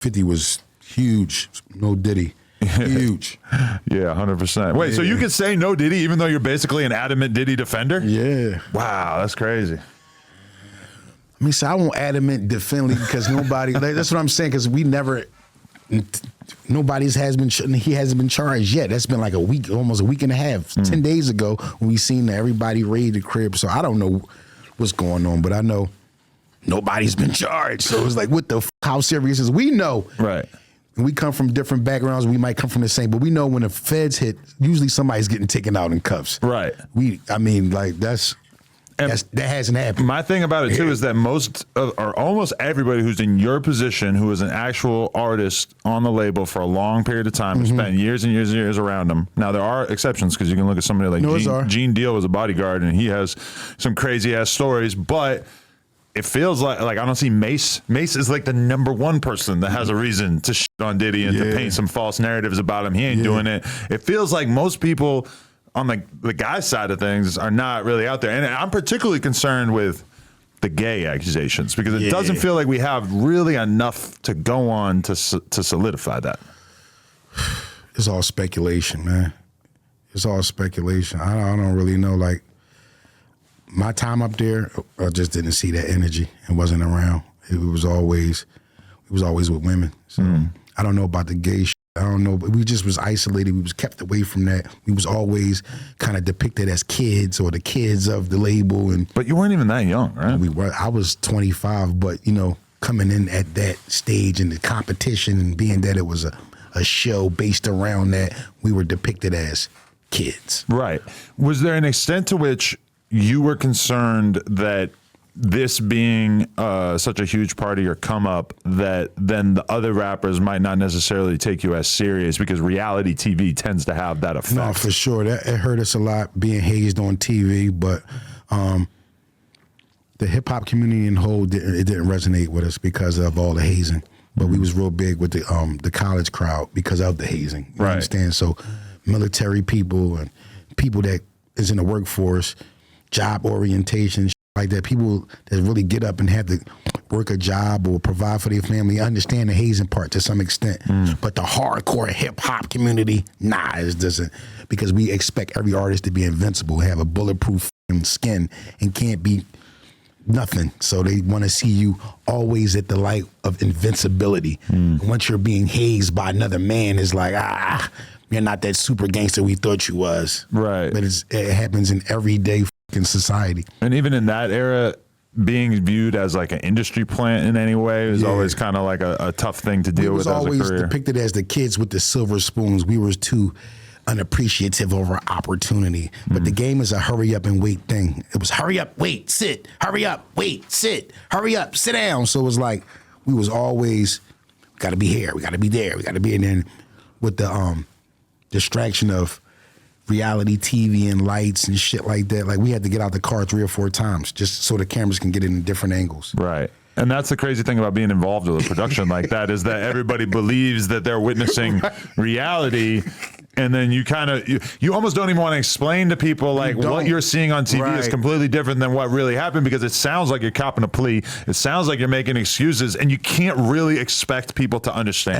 50 was huge. No Diddy. Huge. Yeah, 100%. Wait, so you could say no Diddy even though you're basically an adamant Diddy defender? Yeah. Wow, that's crazy. I mean, so I won't adamant defend because nobody, that's what I'm saying, because he hasn't been charged yet. That's been like a week, almost a week and a half, 10 days ago when we seen everybody raid the crib. So I don't know what's going on, but I know nobody's been charged. So it's like, what the how serious is we know? Right. And we come from different backgrounds. We might come from the same, but we know when the feds hit, usually somebody's getting taken out in cuffs. Right. I mean, like that hasn't happened. My thing about it too is that most or almost everybody who's in your position, who is an actual artist on the label for a long period of time, who spent years and years and years around them. Now there are exceptions because you can look at somebody like Gene Deal was a bodyguard and he has some crazy ass stories, but it feels like I don't see Mace. Mace is like the #1 person that has a reason to shit on Diddy and to paint some false narratives about him. He ain't doing it. It feels like most people on the guy's side of things are not really out there. And I'm particularly concerned with the gay accusations because it doesn't feel like we have really enough to go on to solidify that. It's all speculation, man. It's all speculation. I don't really know. Like, my time up there, I just didn't see that energy and wasn't around. It was always with women. So I don't know about the gay shit. I don't know, but we just was isolated. We was kept away from that. We was always kind of depicted as kids or the kids of the label. But you weren't even that young, right? We were. I was 25, but coming in at that stage and the competition and being that it was a show based around that, we were depicted as kids. Right. Was there an extent to which you were concerned that this being such a huge part of your come up, that then the other rappers might not necessarily take you as serious because reality TV tends to have that effect? No, for sure. It hurt us a lot being hazed on TV, but the hip hop community in whole didn't resonate with us because of all the hazing. But we was real big with the college crowd because of the hazing. You understand? So military people and people that is in the workforce, job orientation, like that, people that really get up and have to work a job or provide for their family understand the hazing part to some extent. But the hardcore hip hop community, nah, it doesn't, because we expect every artist to be invincible, have a bulletproof skin and can't be nothing. So they want to see you always at the light of invincibility. Once you're being hazed by another man, it's like, you're not that super gangster we thought you was. Right. But it happens in everyday in society. And even in that era, being viewed as like an industry plant in any way is always kind of like a tough thing to deal with as a career. We was always depicted as the kids with the silver spoons. We were too unappreciative of our opportunity. But the game is a hurry up and wait thing. It was hurry up, wait, sit, hurry up, wait, sit, hurry up, sit down. So it was like we was always, we got to be here, we got to be there, we got to be. And then with the distraction of reality TV and lights and shit like that, like we had to get out the car 3 or 4 times just so the cameras can get in different angles. Right. And that's the crazy thing about being involved with a production like that, is that everybody believes that they're witnessing reality, and then you kind of you almost don't even want to explain to people like what you're seeing on TV is completely different than what really happened, because it sounds like you're copping a plea, it sounds like you're making excuses, and you can't really expect people to understand.